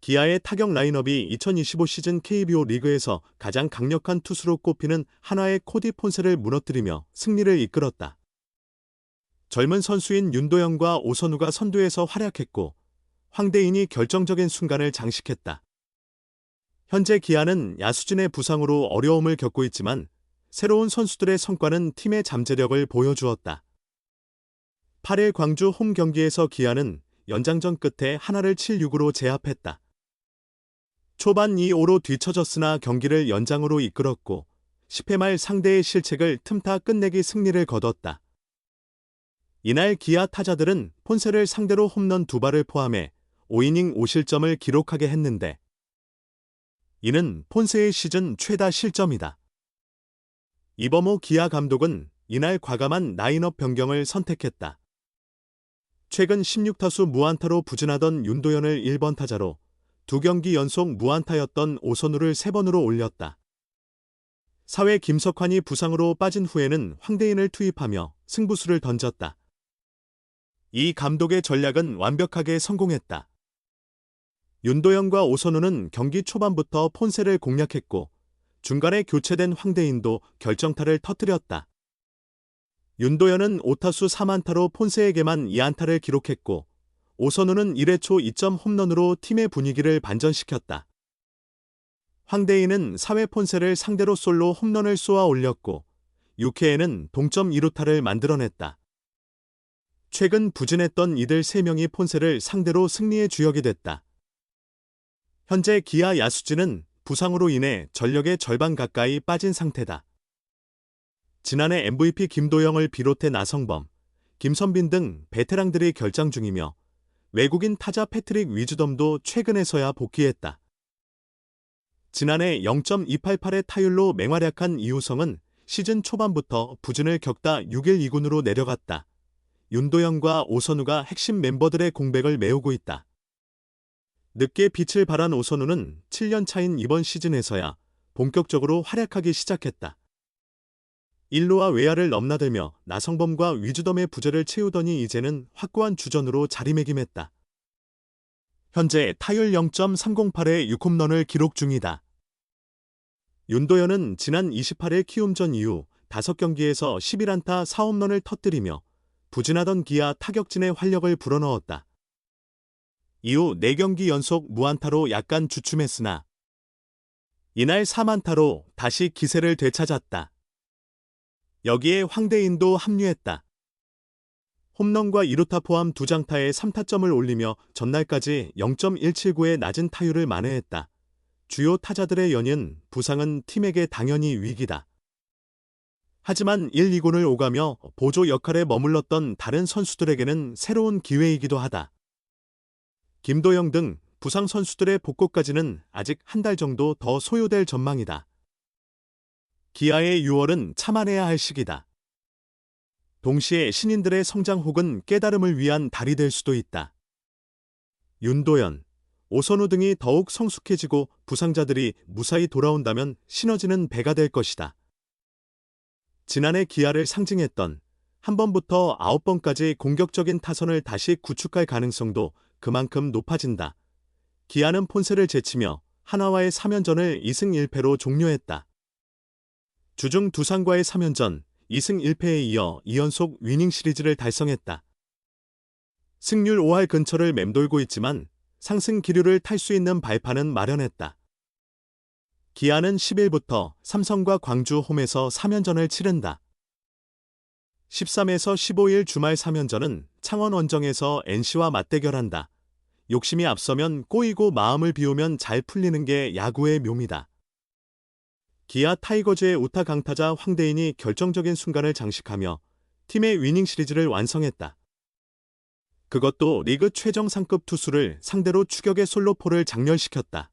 기아의 타격 라인업이 2025 시즌 KBO 리그에서 가장 강력한 투수로 꼽히는 한화의 코디 폰세를 무너뜨리며 승리를 이끌었다. 젊은 선수인 윤도현과 오선우가 선두에서 활약했고 황대인이 결정적인 순간을 장식했다. 현재 기아는 야수진의 부상으로 어려움을 겪고 있지만 새로운 선수들의 성과는 팀의 잠재력을 보여주었다. 8일 광주 홈 경기에서 기아는 연장전 끝에 한화를 7-6으로 제압했다. 초반 2-5로 뒤처졌으나 경기를 연장으로 이끌었고 10회 말 상대의 실책을 틈타 끝내기 승리를 거뒀다. 이날 기아 타자들은 폰세를 상대로 홈런 2발을 포함해 5이닝 5실점을 기록하게 했는데 이는 폰세의 시즌 최다 실점이다. 이범호 기아 감독은 이날 과감한 라인업 변경을 선택했다. 최근 16타수 무안타로 부진하던 윤도현을 1번 타자로 2경기 연속 무안타였던 오선우를 3번으로 올렸다. 4회 김석환이 부상으로 빠진 후에는 황대인을 투입하며 승부수를 던졌다. 이 감독의 전략은 완벽하게 성공했다. 윤도현과 오선우는 경기 초반부터 폰세를 공략했고 중간에 교체된 황대인도 결정타를 터뜨렸다. 윤도현은 5타수 3안타로 폰세에게만 2안타를 기록했고 오선우는 1회 초 2점 홈런으로 팀의 분위기를 반전시켰다. 황대인은 4회 폰세를 상대로 솔로 홈런을 쏘아 올렸고 6회에는 동점 2루타를 만들어냈다. 최근 부진했던 이들 3명이 폰세를 상대로 승리의 주역이 됐다. 현재 기아 야수진은 부상으로 인해 전력의 절반 가까이 빠진 상태다. 지난해 MVP 김도영을 비롯해 나성범, 김선빈 등 베테랑들이 결장 중이며 외국인 타자 패트릭 위즈덤도 최근에서야 복귀했다. 지난해 0.288의 타율로 맹활약한 이우성은 시즌 초반부터 부진을 겪다 6일 2군으로 내려갔다. 윤도현과 오선우가 핵심 멤버들의 공백을 메우고 있다. 늦게 빛을 발한 오선우는 7년 차인 이번 시즌에서야 본격적으로 활약하기 시작했다. 1루와 외야를 넘나들며 나성범과 위즈덤의 부재를 채우더니 이제는 확고한 주전으로 자리매김했다. 현재 타율 0.308의 6홈런을 기록 중이다. 윤도현은 지난 28일 키움전 이후 5경기에서 11안타 4홈런을 터뜨리며 부진하던 기아 타격진의 활력을 불어넣었다. 이후 4경기 연속 무안타로 약간 주춤했으나 이날 3안타로 다시 기세를 되찾았다. 여기에 황대인도 합류했다. 홈런과 2루타 포함 2장타에 3타점을 올리며 전날까지 0.179의 낮은 타율을 만회했다. 주요 타자들의 연연, 부상은 팀에게 당연히 위기다. 하지만 1, 2군을 오가며 보조 역할에 머물렀던 다른 선수들에게는 새로운 기회이기도 하다. 김도영 등 부상 선수들의 복구까지는 아직 한 달 정도 더 소요될 전망이다. 기아의 6월은 참아내야 할 시기다. 동시에 신인들의 성장 혹은 깨달음을 위한 달이 될 수도 있다. 윤도현, 오선우 등이 더욱 성숙해지고 부상자들이 무사히 돌아온다면 시너지는 배가 될 것이다. 지난해 기아를 상징했던 한 번부터 9번까지 공격적인 타선을 다시 구축할 가능성도 그만큼 높아진다. 기아는 폰세를 제치며 한화와의 3연전을 2승 1패로 종료했다. 주중 두산과의 3연전 2승 1패에 이어 2연속 위닝 시리즈를 달성했다. 승률 5할 근처를 맴돌고 있지만 상승 기류를 탈 수 있는 발판은 마련했다. 기아는 10일부터 삼성과 광주 홈에서 3연전을 치른다. 13에서 15일 주말 3연전은 창원 원정에서 NC와 맞대결한다. 욕심이 앞서면 꼬이고 마음을 비우면 잘 풀리는 게 야구의 묘미다. 기아 타이거즈의 우타 강타자 황대인이 결정적인 순간을 장식하며 팀의 위닝 시리즈를 완성했다. 그것도 리그 최정 상급 투수를 상대로 추격의 솔로포를 장렬시켰다.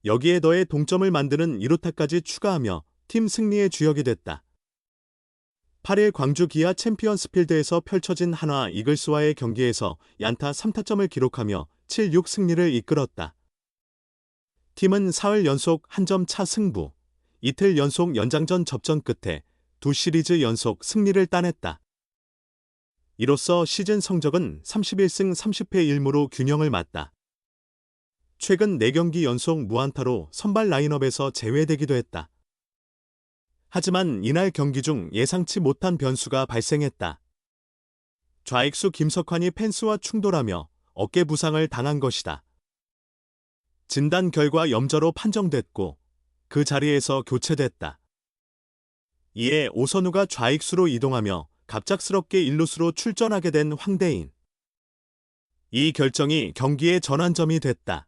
여기에 더해 동점을 만드는 2루타까지 추가하며 팀 승리의 주역이 됐다. 8일 광주 기아 챔피언스필드에서 펼쳐진 한화 이글스와의 경기에서 연타 3타점을 기록하며 7-6 승리를 이끌었다. 팀은 사흘 연속 한 점 차 승부, 이틀 연속 연장전 접전 끝에 2시리즈 연속 승리를 따냈다. 이로써 시즌 성적은 31승 30패 1무로 균형을 맞다. 최근 4경기 연속 무안타로 선발 라인업에서 제외되기도 했다. 하지만 이날 경기 중 예상치 못한 변수가 발생했다. 좌익수 김석환이 펜스와 충돌하며 어깨 부상을 당한 것이다. 진단 결과 염좌로 판정됐고 그 자리에서 교체됐다. 이에 오선우가 좌익수로 이동하며 갑작스럽게 일루수로 출전하게 된 황대인. 이 결정이 경기의 전환점이 됐다.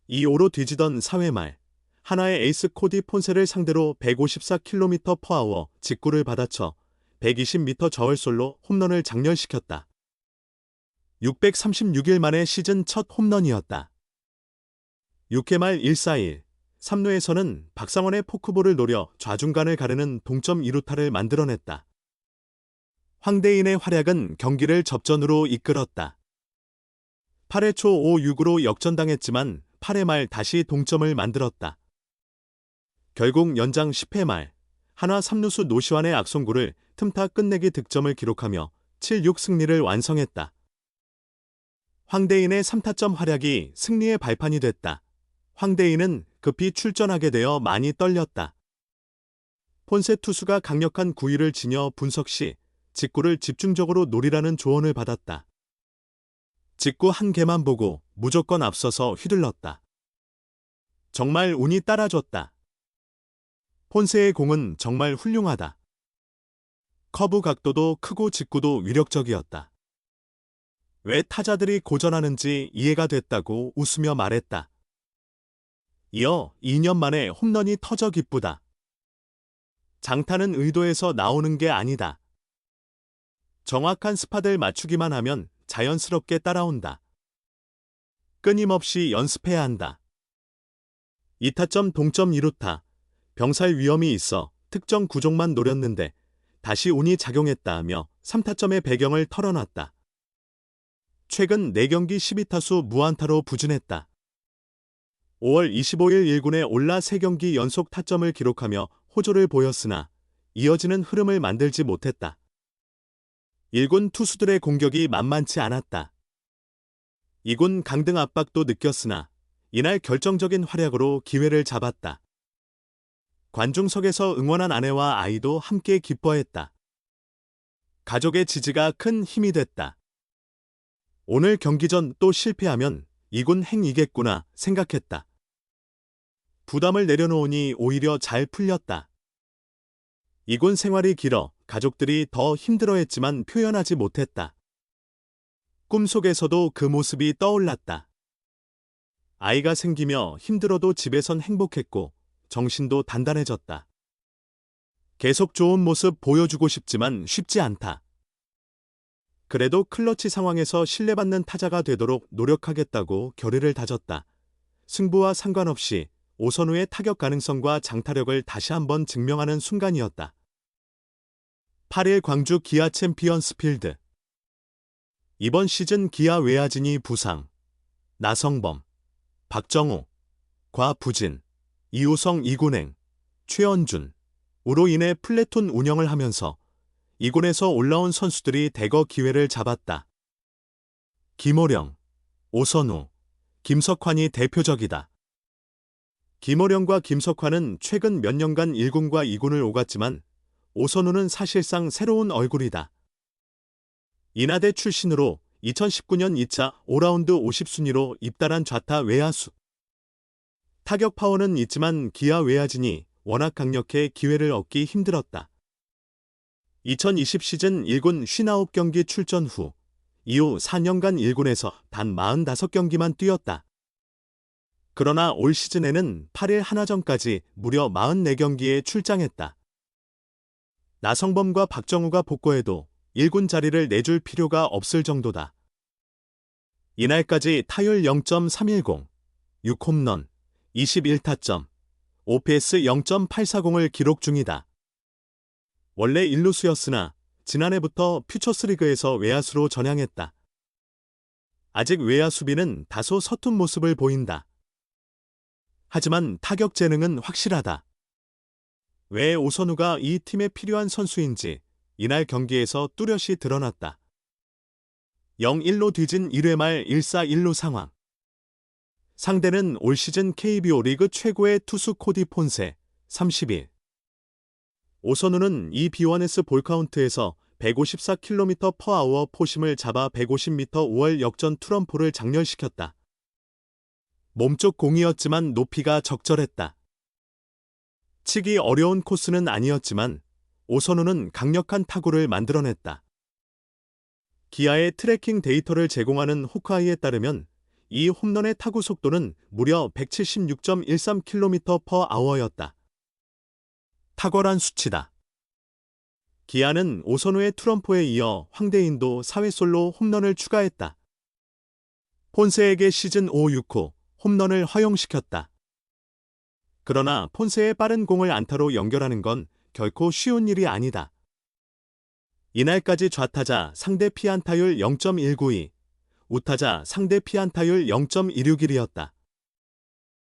2-5로 뒤지던 4회 말 하나의 에이스 코디 폰세를 상대로 154km/h 직구를 받아쳐 120m 저울솔로 홈런을 장렬시켰다. 636일 만에 시즌 첫 홈런이었다. 6회 말 1-4-1, 3루에서는 박상원의 포크볼을 노려 좌중간을 가르는 동점 2루타를 만들어냈다. 황대인의 활약은 경기를 접전으로 이끌었다. 8회 초 5-6으로 역전당했지만 8회 말 다시 동점을 만들었다. 결국 연장 10회 말 한화 3루수 노시환의 악송구를 틈타 끝내기 득점을 기록하며 7-6 승리를 완성했다. 황대인의 3타점 활약이 승리의 발판이 됐다. 황대인은 급히 출전하게 되어 많이 떨렸다. 폰세 투수가 강력한 구위를 지녀 분석 시 직구를 집중적으로 노리라는 조언을 받았다. 직구 한 개만 보고 무조건 앞서서 휘둘렀다. 정말 운이 따라줬다. 폰세의 공은 정말 훌륭하다. 커브 각도도 크고 직구도 위력적이었다. 왜 타자들이 고전하는지 이해가 됐다고 웃으며 말했다. 이어 2년 만에 홈런이 터져 기쁘다. 장타는 의도해서 나오는 게 아니다. 정확한 스팟을 맞추기만 하면 자연스럽게 따라온다. 끊임없이 연습해야 한다. 2타점 동점 2루타, 병살 위험이 있어 특정 구종만 노렸는데 다시 운이 작용했다며 3타점의 배경을 털어놨다. 최근 4경기 12타수 무안타로 부진했다. 5월 25일 1군에 올라 3경기 연속 타점을 기록하며 호조를 보였으나 이어지는 흐름을 만들지 못했다. 1군 투수들의 공격이 만만치 않았다. 2군 강등 압박도 느꼈으나 이날 결정적인 활약으로 기회를 잡았다. 관중석에서 응원한 아내와 아이도 함께 기뻐했다. 가족의 지지가 큰 힘이 됐다. 오늘 경기 전 또 실패하면 2군 행이겠구나 생각했다. 부담을 내려놓으니 오히려 잘 풀렸다. 2군 생활이 길어 가족들이 더 힘들어했지만 표현하지 못했다. 꿈속에서도 그 모습이 떠올랐다. 아이가 생기며 힘들어도 집에선 행복했고 정신도 단단해졌다. 계속 좋은 모습 보여주고 싶지만 쉽지 않다. 그래도 클러치 상황에서 신뢰받는 타자가 되도록 노력하겠다고 결의를 다졌다. 승부와 상관없이 오선우의 타격 가능성과 장타력을 다시 한번 증명하는 순간이었다. 8일 광주 기아 챔피언스 필드. 이번 시즌 기아 외야진이 부상, 나성범, 박정호, 곽부진, 이우성 2군행, 최원준, 우로 인해 플래톤 운영을 하면서 2군에서 올라온 선수들이 대거 기회를 잡았다. 김호령, 오선우, 김석환이 대표적이다. 김호령과 김석환은 최근 몇 년간 1군과 2군을 오갔지만 오선우는 사실상 새로운 얼굴이다. 인하대 출신으로 2019년 2차 5라운드 50순위로 입단한 좌타 외야수. 타격 파워는 있지만 기아 외야진이 워낙 강력해 기회를 얻기 힘들었다. 2020 시즌 1군 59경기 출전 후 이후 4년간 1군에서 단 45경기만 뛰었다. 그러나 올 시즌에는 8일 한화전까지 무려 44경기에 출장했다. 나성범과 박정우가 복구해도 1군 자리를 내줄 필요가 없을 정도다. 이날까지 타율 0.310, 6홈런, 21타점, OPS 0.840을 기록 중이다. 원래 1루수였으나 지난해부터 퓨처스리그에서 외야수로 전향했다. 아직 외야 수비는 다소 서툰 모습을 보인다. 하지만 타격 재능은 확실하다. 왜 오선우가 이 팀에 필요한 선수인지 이날 경기에서 뚜렷이 드러났다. 0-1로 뒤진 1회 말 1-4-1루 상황. 상대는 올 시즌 KBO 리그 최고의 투수 코디 폰세, 31. 오선우는 이 B1S 볼카운트에서 154km/h 포심을 잡아 150m 5월 역전 투런포를 장렬시켰다. 몸쪽 공이었지만 높이가 적절했다. 치기 어려운 코스는 아니었지만 오선우는 강력한 타구를 만들어냈다. 기아의 트래킹 데이터를 제공하는 호크아이에 따르면 이 홈런의 타구 속도는 무려 176.13km/h였다. 탁월한 수치다. 기아는 오선우의 투런포에 이어 황대인도 4회 솔로 홈런을 추가했다. 폰세에게 시즌 5, 6호 홈런을 허용시켰다. 그러나 폰세의 빠른 공을 안타로 연결하는 건 결코 쉬운 일이 아니다. 이날까지 좌타자 상대 피안타율 0.192, 우타자 상대 피안타율 0.161이었다.